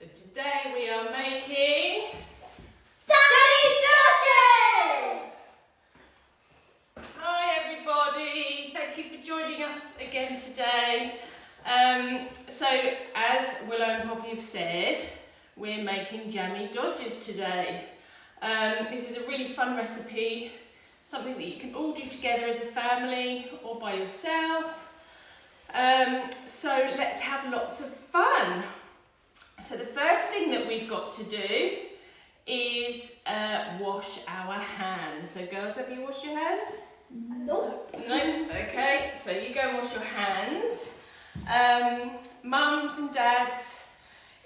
But today we are making Jammy Dodgers! Hi everybody, thank you for joining us again today. So as Willow and Poppy have said, we're making Jammy Dodgers today. This is a really fun recipe, something that you can all do together as a family or by yourself. So let's have lots of fun. So the first thing that we've got to do is wash our hands. So girls, have you washed your hands? No. No? Okay, so you go and wash your hands. Mums and dads,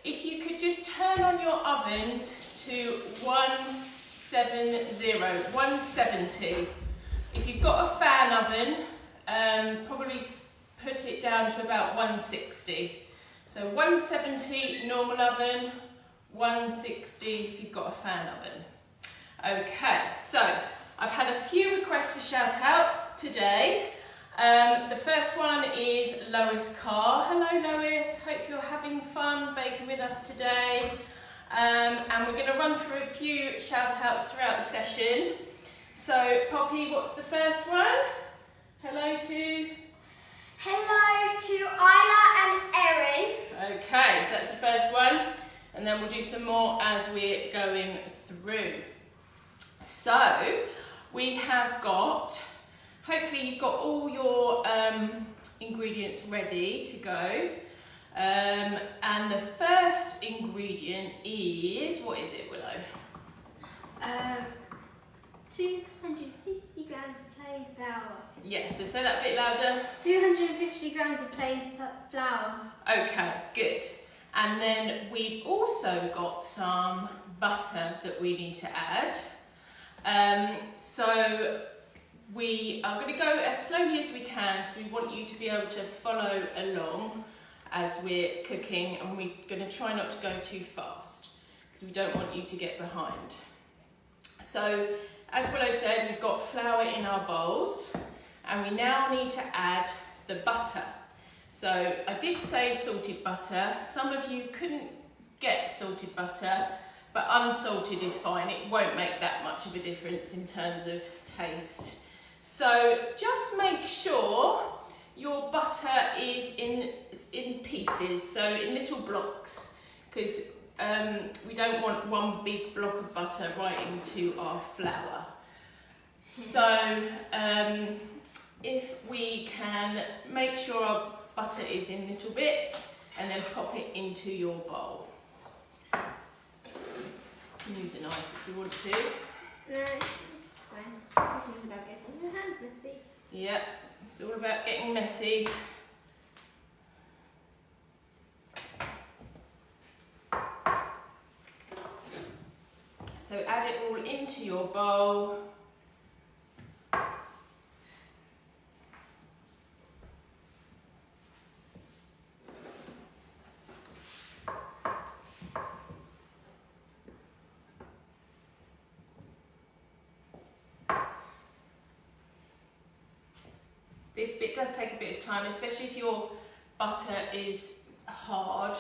if you could just turn on your ovens to 170. If you've got a fan oven, probably put it down to about 160. So 170 normal oven, 160 if you've got a fan oven. Okay, so I've had a few requests for shout outs today. The first one is Lois Carr. Hello Lois, hope you're having fun baking with us today. And we're going to run through a few shout outs throughout the session. So Poppy, what's the first one? Hello to Isla and Erin. Okay, so that's the first one, and then we'll do some more as we're going through. So we have got, hopefully you've got all your ingredients ready to go. And the first ingredient is, what is it, Willow? 250 grams of plain flour. Yes, so say that a bit louder. 250 grams of plain flour. Okay, good. And then we've also got some butter that we need to add. So we are going to go as slowly as we can because we want you to be able to follow along as we're cooking, and we're going to try not to go too fast because we don't want you to get behind. So as Willow said, we've got flour in our bowls, and we now need to add the butter. So I did say salted butter. Some of you couldn't get salted butter, but unsalted is fine. It won't make that much of a difference in terms of taste. So just make sure your butter is in pieces, so in little blocks, because we don't want one big block of butter right into our flour. So if we can make sure our butter is in little bits and then pop it into your bowl. You can use a knife if you want to. No, it's fine. It's about getting your hands messy. Yep, it's all about getting messy. So add it all into your bowl. This bit does take a bit of time, especially if your butter is hard.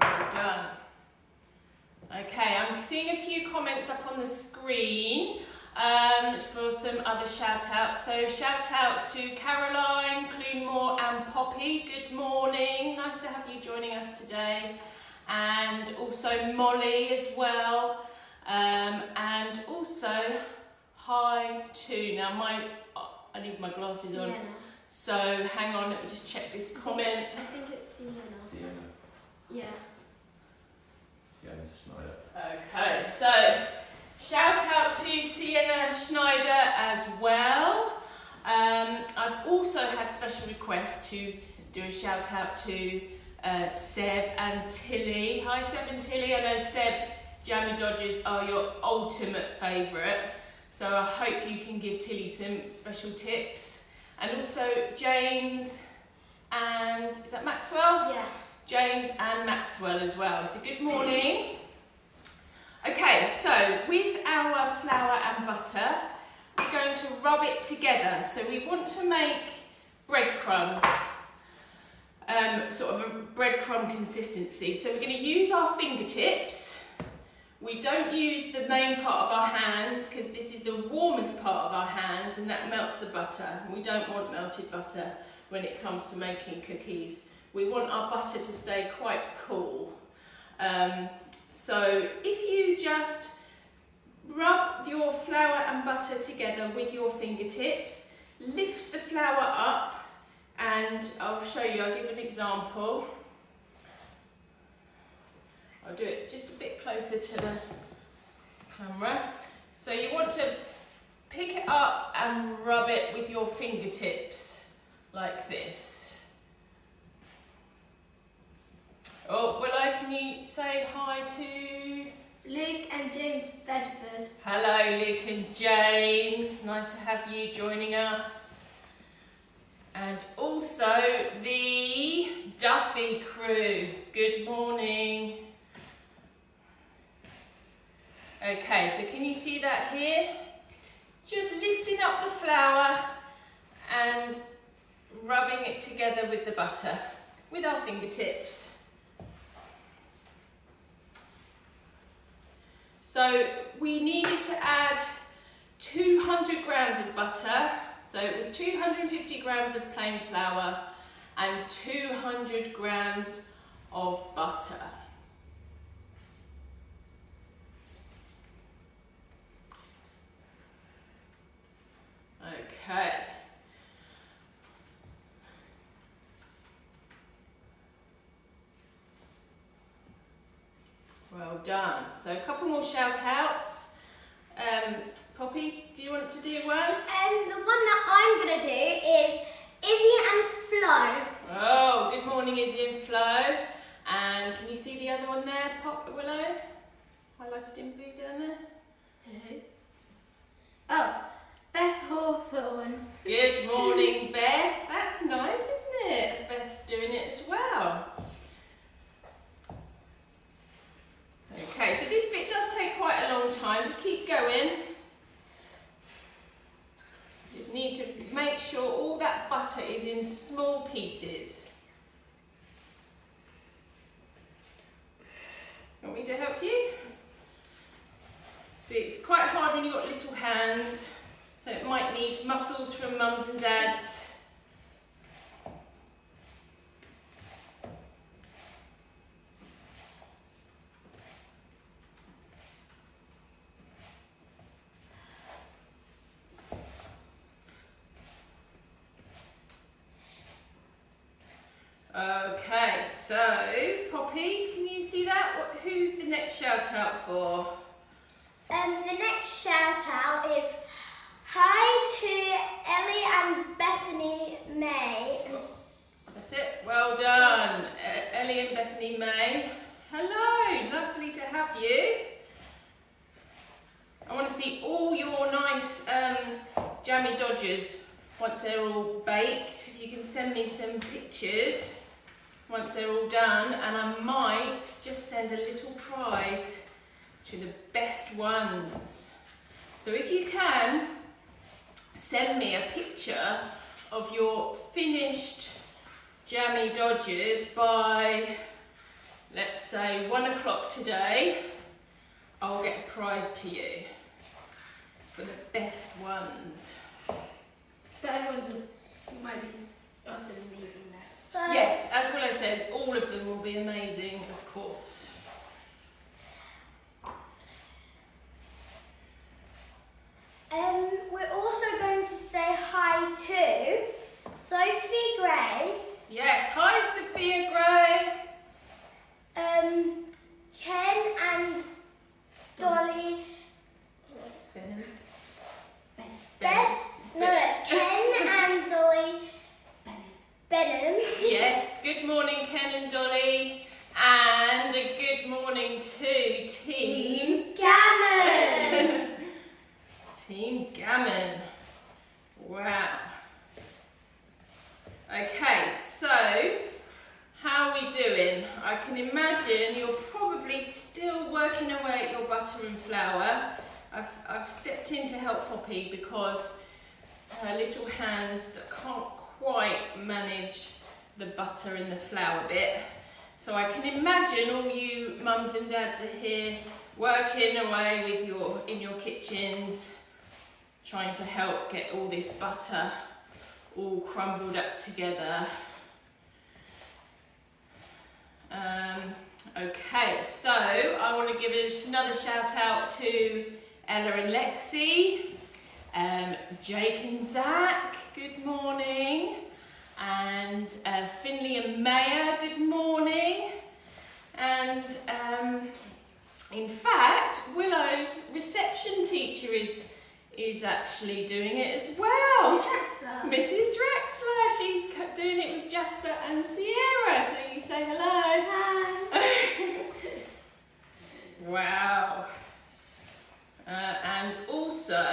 Well done. Okay, I'm seeing a few comments up on the screen for some other shout outs. So shout outs to Caroline, Clunemore and Poppy. Good morning. Nice to have you joining us today. And also Molly as well. And also hi to, now I need my glasses on. So hang on, let me just check this comment. I think it's Sienna. Yeah. Okay, so shout out to Sienna Schneider as well. I've also had special requests to do a shout out to Seb and Tilly. Hi Seb and Tilly, I know Seb, Jammy Dodgers are your ultimate favourite, so I hope you can give Tilly some special tips. And also James and, is that Maxwell? Yeah. James and Maxwell as well, so good morning. Okay, so with our flour and butter, we're going to rub it together. So we want to make breadcrumbs, sort of a breadcrumb consistency. So we're going to use our fingertips. We don't use the main part of our hands because this is the warmest part of our hands and that melts the butter. We don't want melted butter when it comes to making cookies. We want our butter to stay quite cool. So if you just rub your flour and butter together with your fingertips, lift the flour up, and I'll show you, I'll give an example. I'll do it just a bit closer to the camera. So you want to pick it up and rub it with your fingertips like this. Oh, Willow, can you say hi to Luke and James Bedford? Hello, Luke and James. Nice to have you joining us. And also the Duffy crew. Good morning. Okay, so can you see that here? Just lifting up the flour and rubbing it together with the butter with our fingertips. So we needed to add 200 grams of butter. So it was 250 grams of plain flour and 200 grams of butter. Okay. Well done. So a couple more shout outs. Poppy, do you want to do one? The one that I'm going to do is Izzy and Flo. Oh, good morning Izzy and Flo. And can you see the other one there, Willow? Highlighted in blue down there. Two. Oh, Beth Hawthorne. Good morning, Beth. That's nice, isn't it? Beth's doing it as well. Okay, so this bit does take quite a long time. Just keep going. Just need to make sure all that butter is in small pieces. Want me to help you? See, it's quite hard when you've got little hands, so it might need muscles from mums and dads. Okay, so Poppy, can you see that? Who's the next shout out for? The next shout out is hi to Ellie and Bethany May. That's it, well done. Ellie and Bethany May. Hello, lovely to have you. I want to see all your nice Jammy Dodgers once they're all baked. If you can send me some pictures once they're all done, and I might just send a little prize to the best ones. So if you can, send me a picture of your finished Jammy Dodgers by, let's say, 1 o'clock today, I'll get a prize to you for the best ones. But everyone just might be also amazing this. So, Yes, as Willow says, all of them will be amazing, of course. We're also going to say hi to Sophie Gray. Yes, hi Sophia Gray. Ken and Dolly. Beth. Ken and Dolly Benham. Yes, good morning Ken and Dolly. And a good morning to Team Gammon. Team Gammon. Wow. Okay, so how how are we doing? I can imagine you're probably still working away at your butter and flour. I've stepped in to help Poppy because her little hands can't quite manage the butter and the flour bit. So I can imagine all you mums and dads are here working away with in your kitchens, trying to help get all this butter all crumbled up together. Okay, so I want to give another shout out to Ella and Lexi, Jake and Zach, good morning, and Finley and Maya, good morning, and in fact Willow's reception teacher is actually doing it as well. Mrs. Drexler, she's doing it with Jasper and Sierra, so you say hello. Hi. Wow. And also,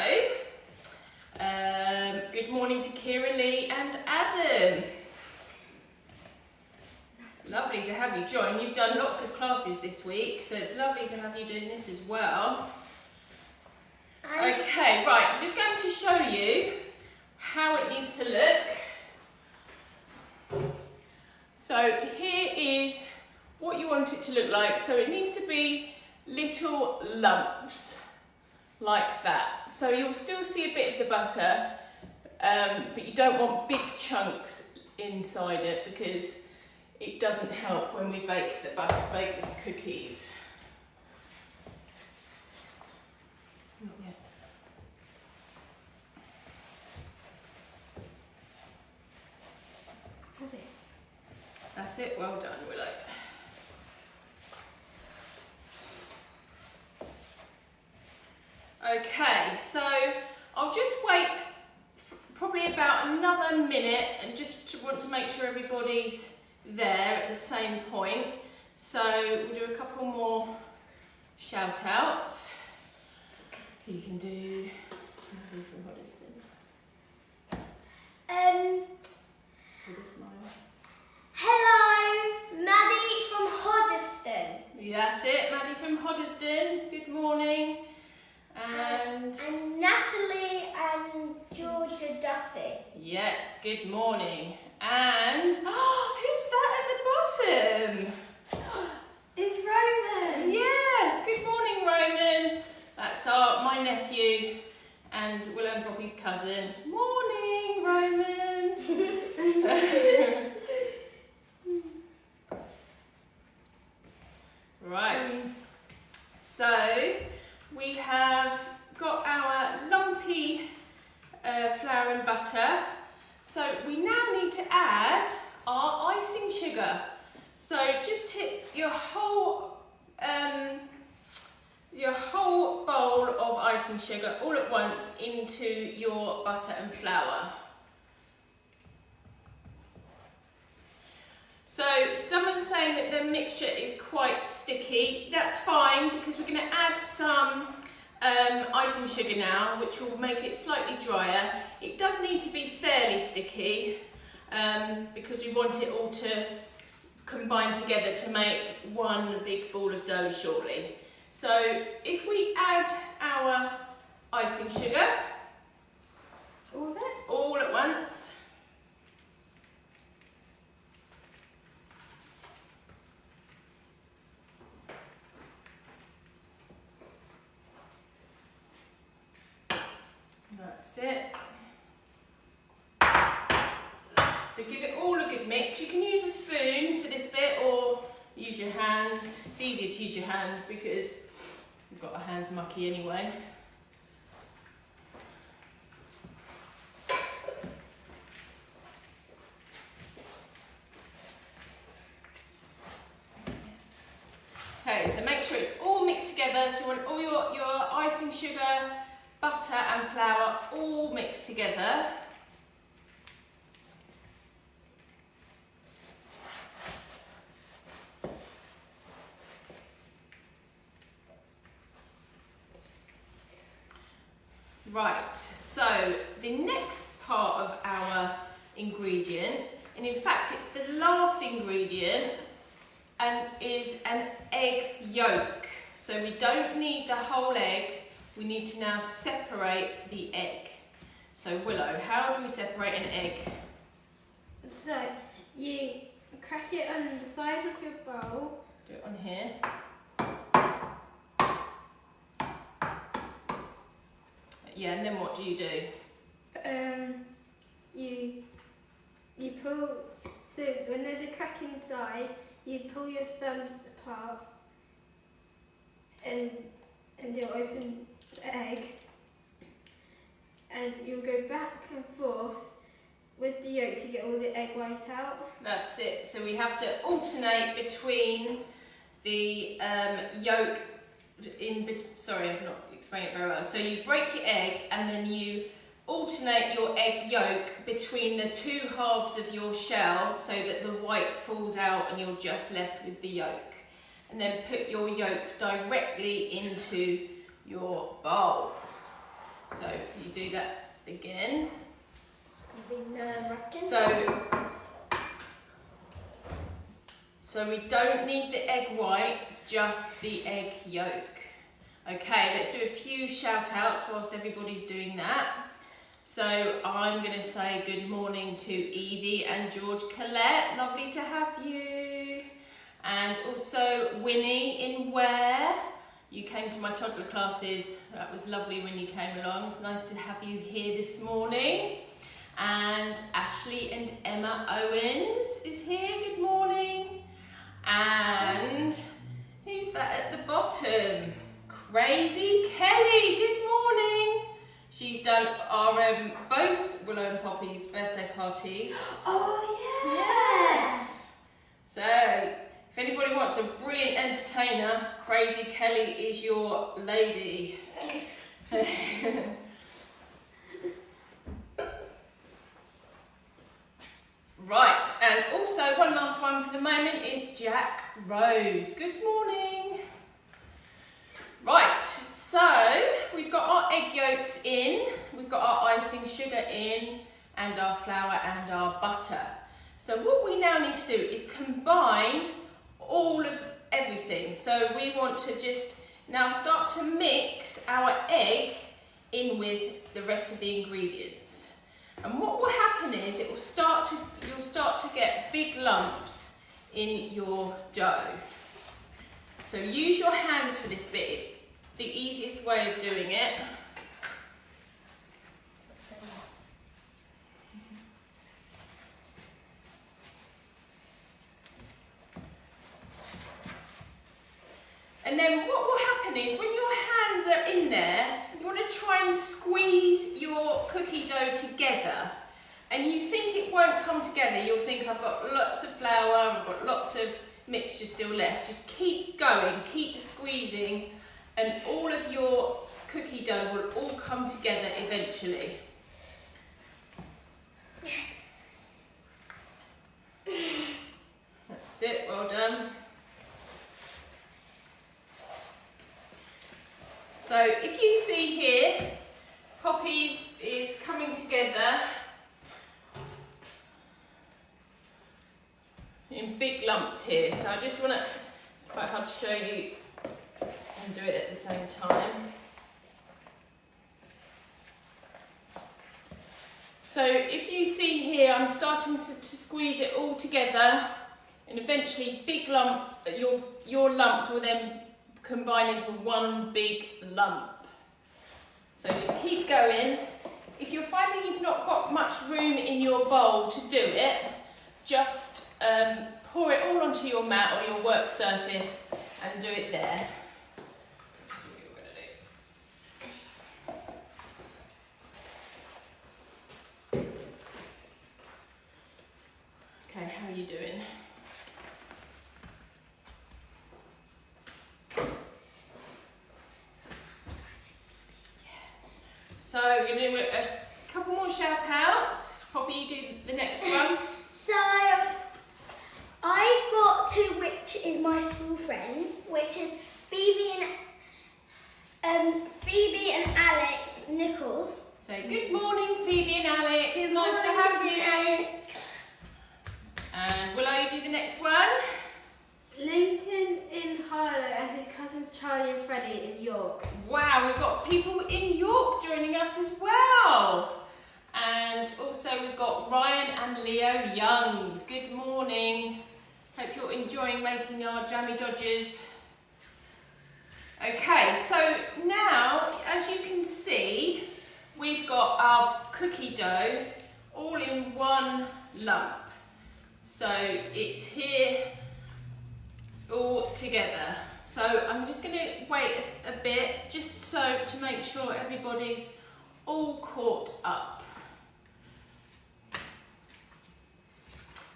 good morning to Kira Lee and Adam. Lovely to have you join. You've done lots of classes this week, so it's lovely to have you doing this as well. Okay, right, I'm just going to show you how it needs to look. So here is what you want it to look like. So it needs to be little lumps like that. So you'll still see a bit of the butter, but you don't want big chunks inside it because it doesn't help when we bake the cookies. Not yet. How's this? That's it, well done, Willow. Okay, so I'll just wait probably about another minute and just want to make sure everybody's there at the same point. So we'll do a couple more shout outs. You can do with a smile. Hello, Maddie from Hoddesdon. That's it, Maddie from Hoddesdon. Good morning. And Natalie and Georgia Duffy. yes, good morning. And who's that at the bottom? It's Roman. Yeah, good morning, Roman. That's my nephew and Willow and Poppy's cousin. Morning, Roman. Right. So we have got our lumpy flour and butter. So we now need to add our icing sugar. So just tip your whole bowl of icing sugar all at once into your butter and flour. So someone's saying that the mixture is quite sticky. That's fine because we're going to add some icing sugar now, which will make it slightly drier. It does need to be fairly sticky because we want it all to combine together to make one big ball of dough shortly. So if we add our icing sugar, All of it? all at once. That's it. So give it all a good mix. You can use a spoon for this bit or use your hands. It's easier to use your hands because we've got our hands mucky anyway. Okay, so make sure it's all mixed together. So you want all your icing sugar, butter and flour all mixed together. Right, so the next part of our ingredient And in fact, it's the last ingredient and is an egg yolk. So we don't need the whole egg, we need to now separate the egg. So Willow, how do we separate an egg? So you crack it on the side of your bowl. Do it on here. Yeah, and then what do you do? You pull, so when there's a crack inside, you pull your thumbs apart and you'll open the egg, and you'll go back and forth with the yolk to get all the egg white out. That's it. So we have to alternate between the yolk sorry, I'm not explaining it very well. So you break your egg and then you alternate your egg yolk between the two halves of your shell so that the white falls out and you're just left with the yolk. And then put your yolk directly into your bowl. So if you do that again. It's going to be nerve-wracking. So we don't need the egg white, just the egg yolk. Okay, let's do a few shout outs whilst everybody's doing that. So I'm going to say good morning to Evie and George Collette. Lovely to have you. And also Winnie in Ware. You came to my toddler classes. That was lovely when you came along. It's nice to have you here this morning. And Ashley and Emma Owens is here. Good morning. And who's that at the bottom? Crazy Kelly. Good morning. She's done our both Willow and Poppy's birthday parties. Oh yeah. Yes. So if anybody wants a brilliant entertainer, Crazy Kelly is your lady. Right, and also one last one for the moment is Jack Rose. Good morning. Right, so we've got our egg yolks in, we've got our icing sugar in, and our flour and our butter. So what we now need to do is combine all of everything. So we want to just now start to mix our egg in with the rest of the ingredients. And what will happen is you'll start to get big lumps in your dough. So use your hands for this bit, it's the easiest way of doing it. And then what will happen is when your hands are in there, you want to try and squeeze your cookie dough together. And you think it won't come together, you'll think I've got lots of flour, I've got lots of mixture still left. Just keep going, keep squeezing, and all of your cookie dough will all come together eventually. That's it, well done. So if you see here, Poppy's is coming together in big lumps here. So I just want to, it's quite hard to show you and do it at the same time. So if you see here, I'm starting to squeeze it all together, and eventually big lump, your lumps will then combine into one big lump. So just keep going. If you're finding you've not got much room in your bowl to do it, just pour it all onto your mat or your work surface and do it there. Okay, how are you doing? So we're going to do a couple more shout outs. Poppy, you do the next one. So I've got two, which is my school friends, which is Phoebe and Alex Nichols. Say good morning, Phoebe and Alex. It's nice to have you. next one. Lincoln in Harlow and his cousins Charlie and Freddie in York. Wow, we've got people in York joining us as well. And also we've got Ryan and Leo Youngs. Good morning. Hope you're enjoying making our Jammy Dodgers. Okay, so now, as you can see, we've got our cookie dough all in one lump. So it's here all together. So I'm just going to wait a bit just so to make sure everybody's all caught up.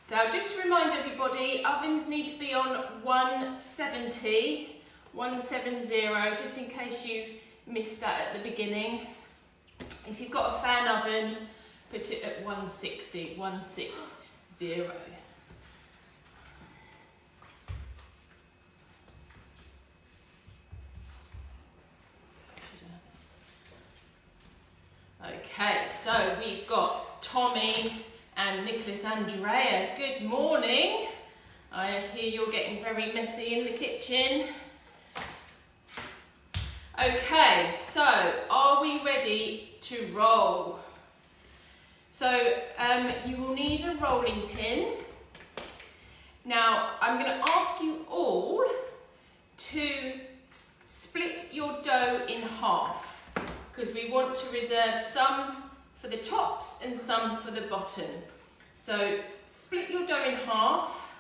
So just to remind everybody, ovens need to be on 170, just in case you missed that at the beginning. If you've got a fan oven, put it at 160, 160. Okay, so we've got Tommy and Nicholas Andrea. Good morning. I hear you're getting very messy in the kitchen. Okay, so are we ready to roll? So you will need a rolling pin. Now I'm going to ask you all to split your dough in half, because we want to reserve some for the tops and some for the bottom. So split your dough in half,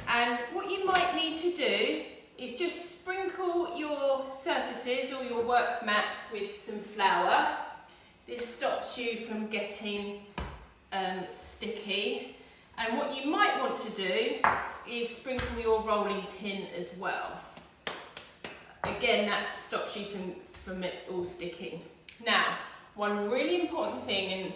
and what you might need to do is just sprinkle your surfaces or your work mats with some flour. This stops you from getting sticky. And what you might want to do is sprinkle your rolling pin as well. Again, that stops you from it all sticking. Now, one really important thing, and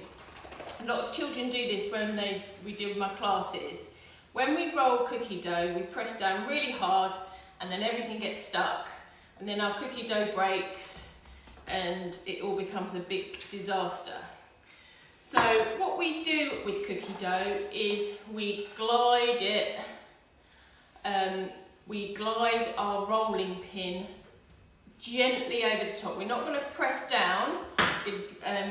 a lot of children do this when we do my classes, when we roll cookie dough, we press down really hard and then everything gets stuck, and then our cookie dough breaks and it all becomes a big disaster. So what we do with cookie dough is we glide it, we glide our rolling pin gently over the top. We're not going to press down,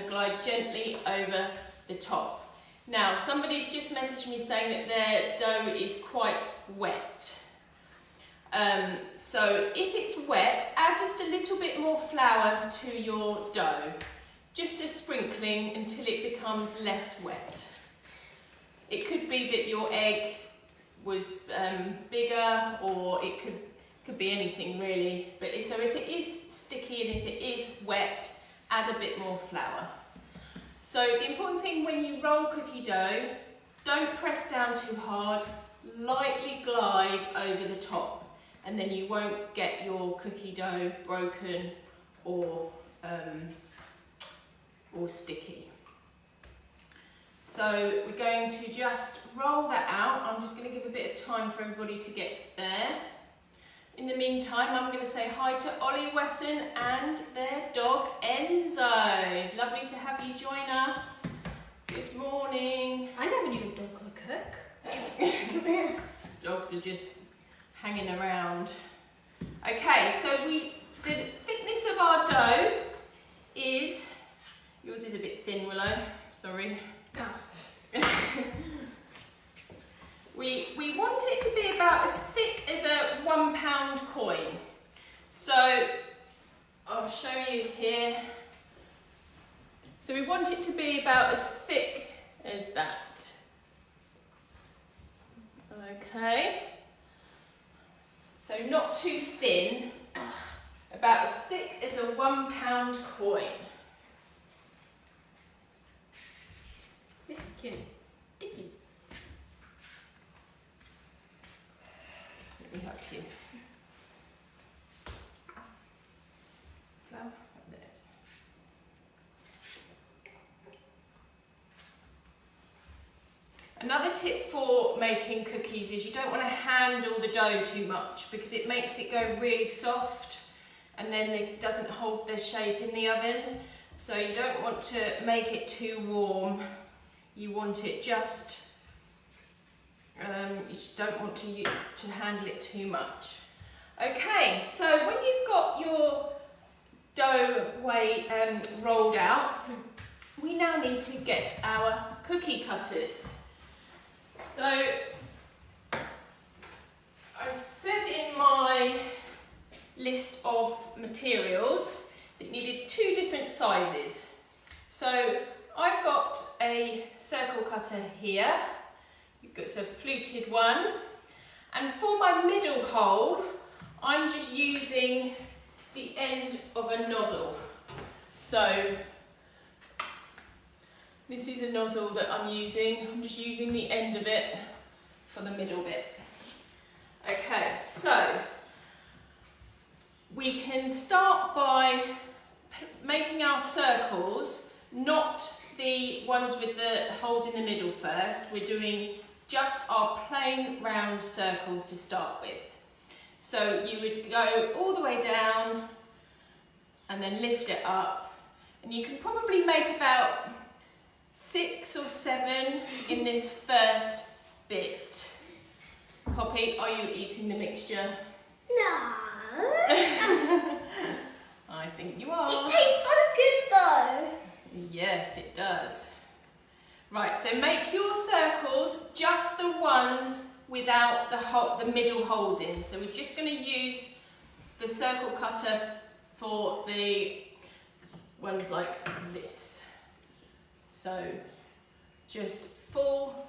glide gently over the top. Now, somebody's just messaged me saying that their dough is quite wet. So if it's wet, add just a little bit more flour to your dough. Just a sprinkling until it becomes less wet. It could be that your egg was bigger, or it could be anything really. But so if it is sticky and if it is wet, add a bit more flour. So the important thing when you roll cookie dough, don't press down too hard, lightly glide over the top, and then you won't get your cookie dough broken or sticky. So we're going to just roll that out. I'm just going to give a bit of time for everybody to get there. In the meantime, I'm going to say hi to Ollie Wesson and their dog Enzo. Lovely to have you join us. Good morning. I never knew a dog could cook. Dogs are just hanging around. Okay, so the thickness of our dough is, yours is a bit thin, Willow, sorry. Oh. We want it to be about as thick as a £1 coin. So I'll show you here. So we want it to be about as thick as that. Okay. So not too thin, about as thick as a £1 coin. This is getting sticky. Let me help you. Flour, there it is. Another tip for making cookies is you don't want to handle the dough too much, because it makes it go really soft and then it doesn't hold their shape in the oven. So you don't want to make it too warm. You want it just You just don't want to handle it too much. Okay, so when you've got your dough rolled out, we now need to get our cookie cutters. So I said in my list of materials that it needed 2 different sizes. So I've got a circle cutter here. It's a fluted one, and for my middle hole I'm just using the end of a nozzle. So this is a nozzle that I'm using. I'm just using the end of it for the middle bit. Okay, so we can start by making our circles, not the ones with the holes in the middle first. We're doing just our plain round circles to start with. So you would go all the way down and then lift it up, and you can probably make about 6 or 7 in this first bit. Poppy, are you eating the mixture? No. I think you are. It tastes so good though. Yes, it does. Right, so make your circles just the ones without the middle holes in. So we're just going to use the circle cutter for the ones like this. So just full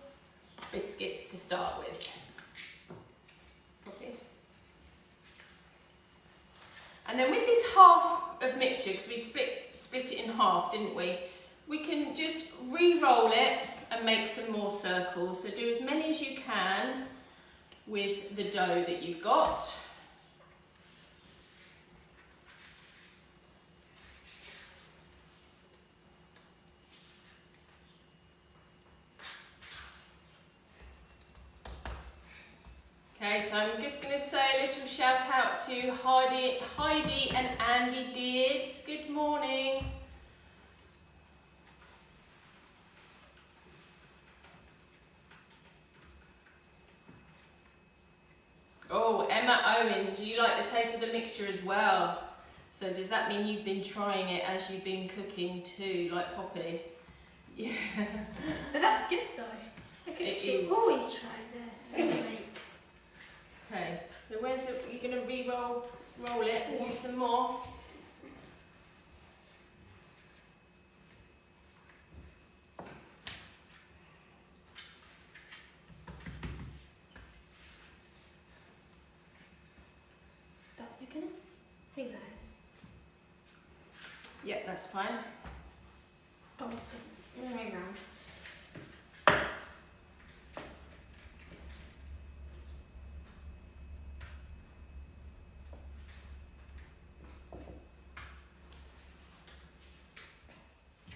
biscuits to start with. Okay. And then with this half of mixture, because we split it in half, didn't we? We can just re-roll it and make some more circles. So do as many as you can with the dough that you've got. Okay, so I'm just going to say a little shout out to Heidi and Andy Deards. Good morning. Oh, Emma Owens, you like the taste of the mixture as well. So does that mean you've been trying it as you've been cooking too, like Poppy? Yeah. But that's good though. It is. Always try the makes. Okay, so where's the, you're going to roll it and do some more? I think that is. Yeah, that's fine. Oh, the other way around.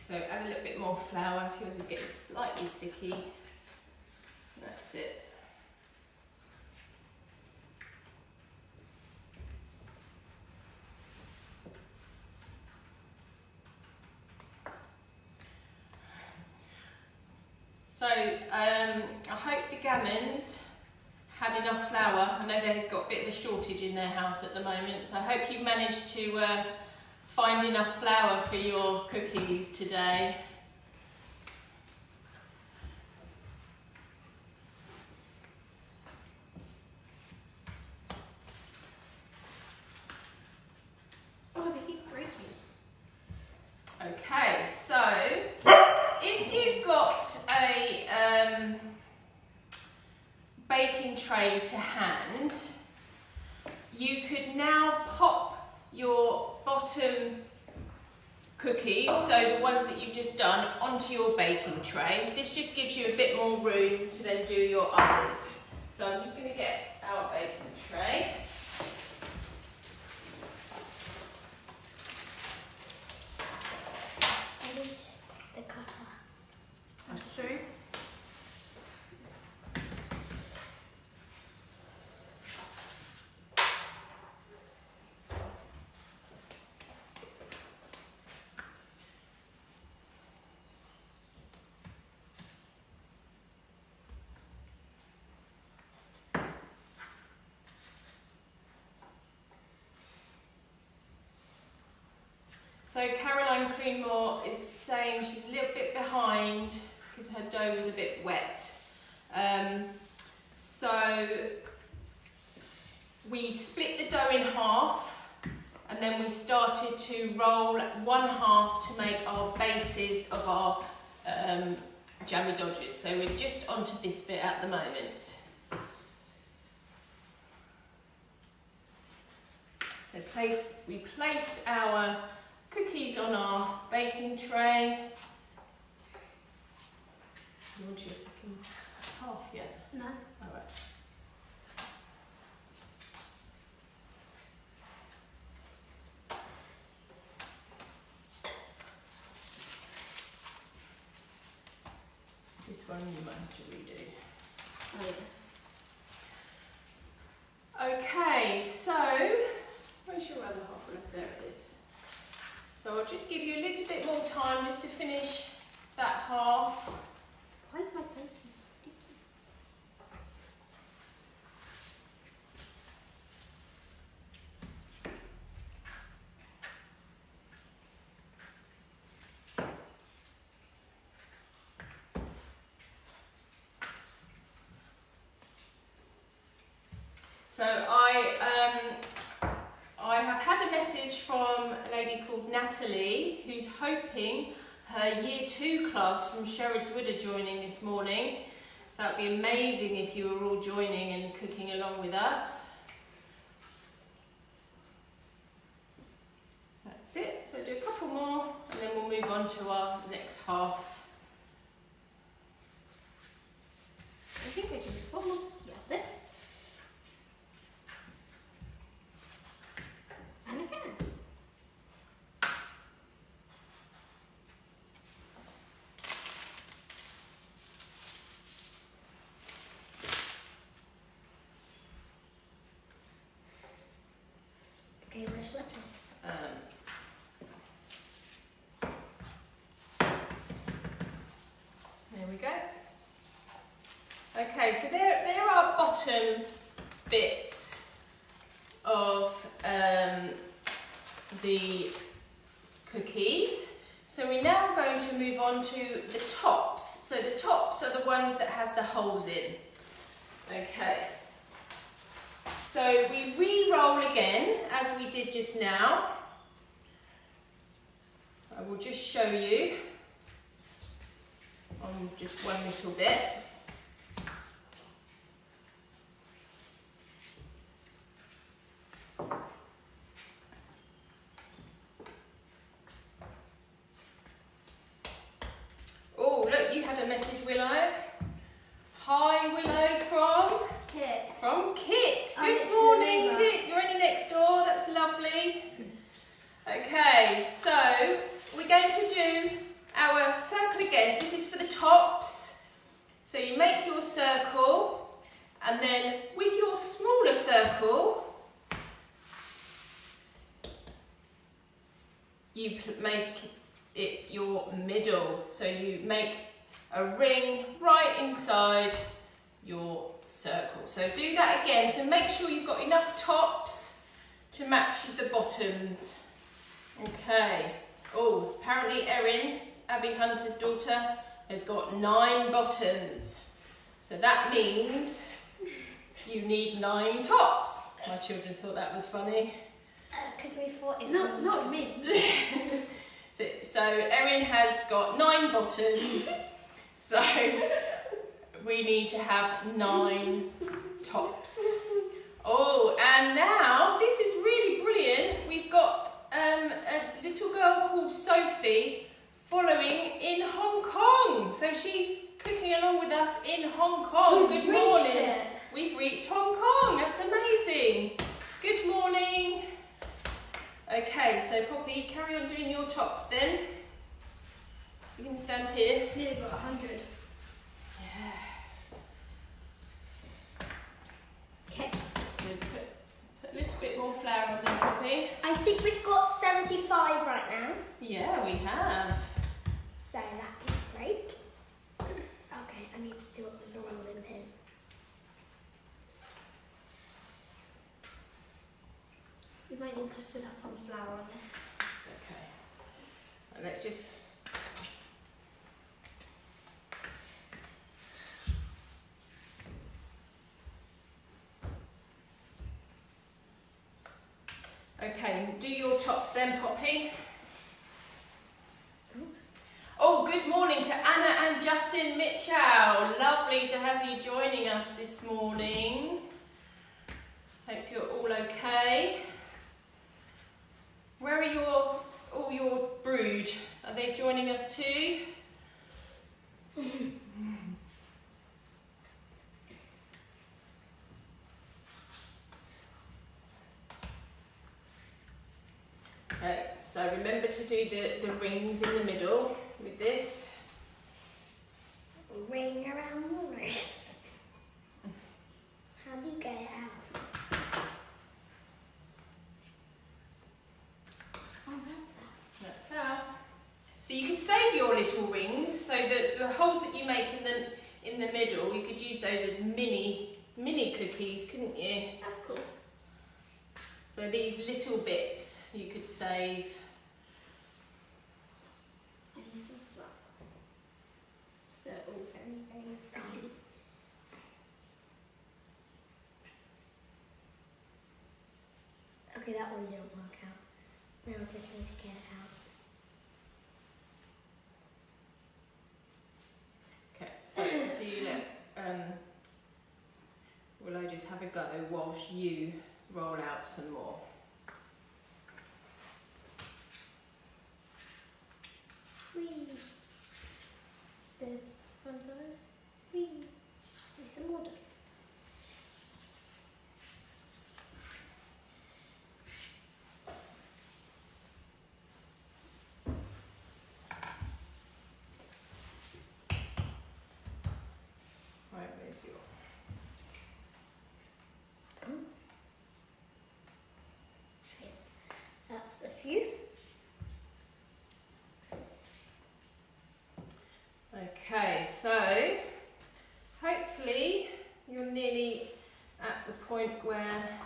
So add a little bit more flour if yours is getting slightly sticky. That's it. So I hope the Gammons had enough flour. I know they've got a bit of a shortage in their house at the moment, so I hope you've managed to find enough flour for your cookies today. Oh, they keep breaking. Okay, so if you've got a baking tray to hand, you could now pop your bottom cookies, so the ones that you've just done, onto your baking tray. This just gives you a bit more room to then do your others. So I'm just going to get our baking tray. I need the cutter. I'm sorry. So Caroline Creanmore is saying she's a little bit behind because her dough was a bit wet. So we split the dough in half and then we started to roll one half to make our bases of our Jammy Dodgers. So we're just onto this bit at the moment. So we place our cookies on our baking tray. You want your second half yet? No. All right. This one you might have to redo. Oh, yeah. Okay, so where's your other half left? There it is. So I'll just give you a little bit more time just to finish that half. Why is my toast so sticky? So I have had a message from a lady called Natalie who's hoping her Year 2 class from Sherrods Wood are joining this morning. So that'd be amazing if you were all joining and cooking along with us. That's it. So do a couple more and then we'll move on to our next half. I think I can do one more. Yeah, this. And again. Okay, where's left? There we go. Okay, so there are bottom bits of the cookies. So we're now going to move on to the tops. So the tops are the ones that has the holes in. Okay. So we re-roll again as we did just now. I will just show you on just one little bit. Oh, look, you had a message, Willow. Hi, Willow from? Kit. From Kit. Oh, Good it's morning, Lima. Kit. You're only next door. That's lovely. Okay, so we're going to do our circle again. So this is for the tops. So you make your circle, and then with your smaller circle, you make it your middle. So you make a ring right inside your circle. So do that again. So make sure you've got enough tops to match the bottoms. Okay. Oh, apparently Erin, Abby Hunter's daughter, has got 9 bottoms. So that means you need 9 tops. My children thought that was funny. Because we thought it Not me. So Erin has got 9 bottoms. So we need to have 9 tops. Oh, and now this is really brilliant. We've got a little girl called Sophie following in Hong Kong. So she's cooking along with us in Hong Kong. Good morning. We've reached Hong Kong. That's amazing. Good morning. Okay, so Poppy, carry on doing your tops then. You can stand here. Nearly got 100. Yes. Okay. So put a little bit more flour on them, Poppy. I think we've got 75 right now. Yeah, we have. So that is great. Okay, I need to do it with the rolling pin. You might need to fill up on flour on this. It's okay. let's just... Okay, do your tops then, Poppy. Oops. Oh, good morning to Anna and Justin Mitchell. Lovely to have you joining us this morning. Hope you're all okay. Where are all your brood? Are they joining us too? Okay, so remember to do the rings in the middle with this. Ring around the rose. How do you get it out? Oh, that's that. That's how. So you could save your little rings, so that the holes that you make in the middle, you could use those as mini cookies, couldn't you? That's cool. So these little bits you could save. I need some flour. So they're all very, very sticky. Okay, that one didn't work out. Now I just need to get it out. Okay, so if you let, will I just have a go whilst you roll out some more? Whee! There's some dough. Whee! There's some more dough. Right, where's your... That's a few. Okay, so hopefully you're nearly at the point where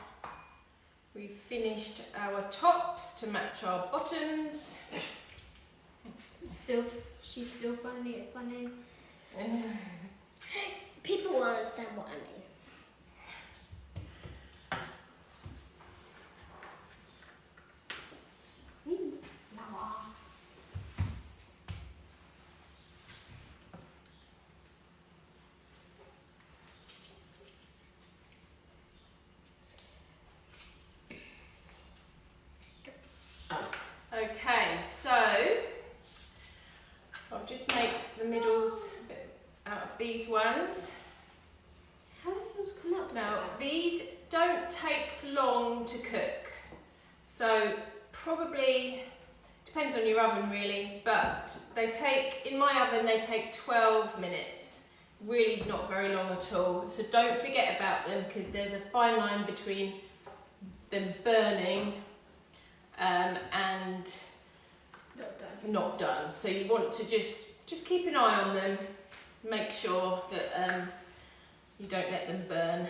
we've finished our tops to match our bottoms. She's still finding it funny. People will understand what I mean. Okay, so I'll just make the middles a bit out of these ones. How did yours come up? Now, these don't take long to cook, so probably, depends on your oven really, but they take, in my oven they take 12 minutes, really not very long at all. So don't forget about them, because there's a fine line between them burning and not done. So you want to just keep an eye on them, make sure that you don't let them burn.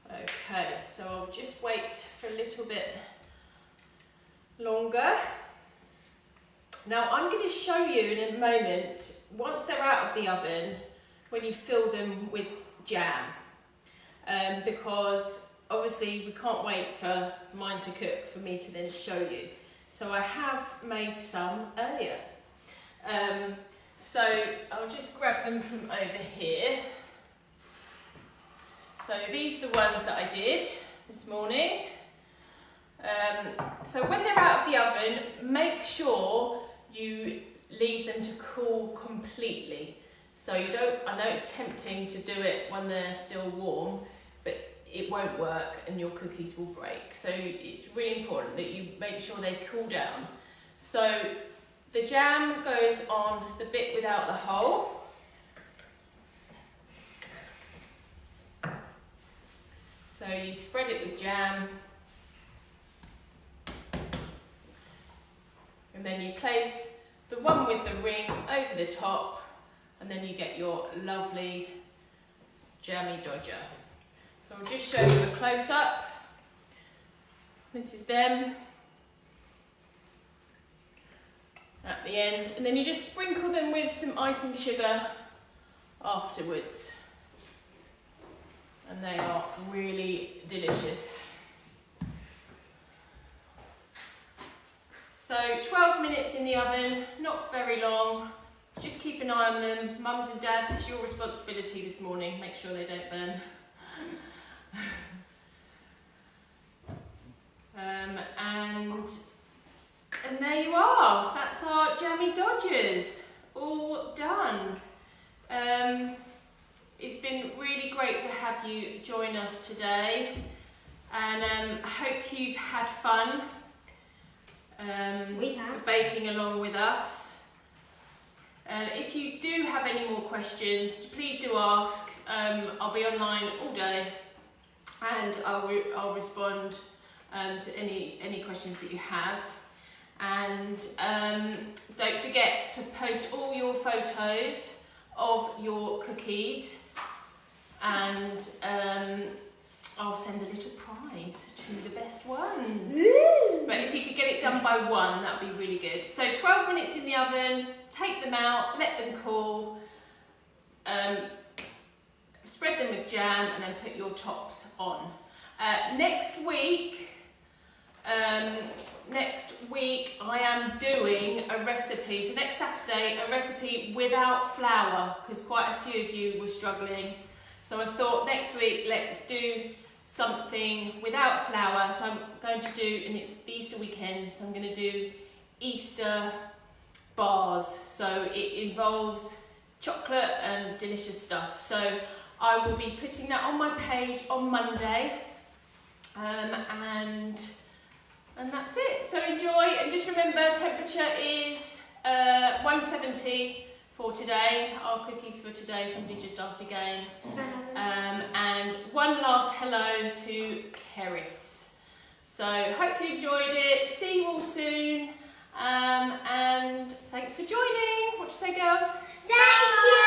Okay, so I'll just wait for a little bit longer. Now I'm going to show you in a moment, once they're out of the oven, when you fill them with jam, because obviously we can't wait for mine to cook for me to then show you. So I have made some earlier. So I'll just grab them from over here. So these are the ones that I did this morning. So when they're out of the oven, make sure you leave them to cool completely. So you don't, I know it's tempting to do it when they're still warm, but it won't work and your cookies will break. So it's really important that you make sure they cool down. So the jam goes on the bit without the hole. So you spread it with jam, and then you place the one with the ring over the top, and then you get your lovely Jammy Dodger. So I'll just show you a close-up. This is them at the end, and then you just sprinkle them with some icing sugar afterwards, and they are really delicious. So 12 minutes in the oven, not very long. Just keep an eye on them. Mums and dads, it's your responsibility this morning. Make sure they don't burn. And there you are. That's our Jammy Dodgers, all done. It's been really great to have you join us today, and I hope you've had fun We have. baking along with us. If you do have any more questions, please do ask. I'll be online all day, and I'll respond to any questions that you have. And don't forget to post all your photos of your cookies, and I'll send a little prize to the best ones. But if you could get it done by 1, that would be really good. So 12 minutes in the oven, take them out, let them cool, spread them with jam, and then put your tops on. Next week I am doing a recipe, so next Saturday, a recipe without flour, because quite a few of you were struggling. So I thought next week, let's do something without flour. So I'm going to do, and it's the Easter weekend, so I'm going to do Easter bars. So it involves chocolate and delicious stuff. So I will be putting that on my page on Monday, and that's it. So enjoy, and just remember, temperature is 170 for today. Our cookies for today, somebody just asked again. And one last hello to Keris. So hope you enjoyed it. See you all soon. And thanks for joining. What do you say, girls? Thank you.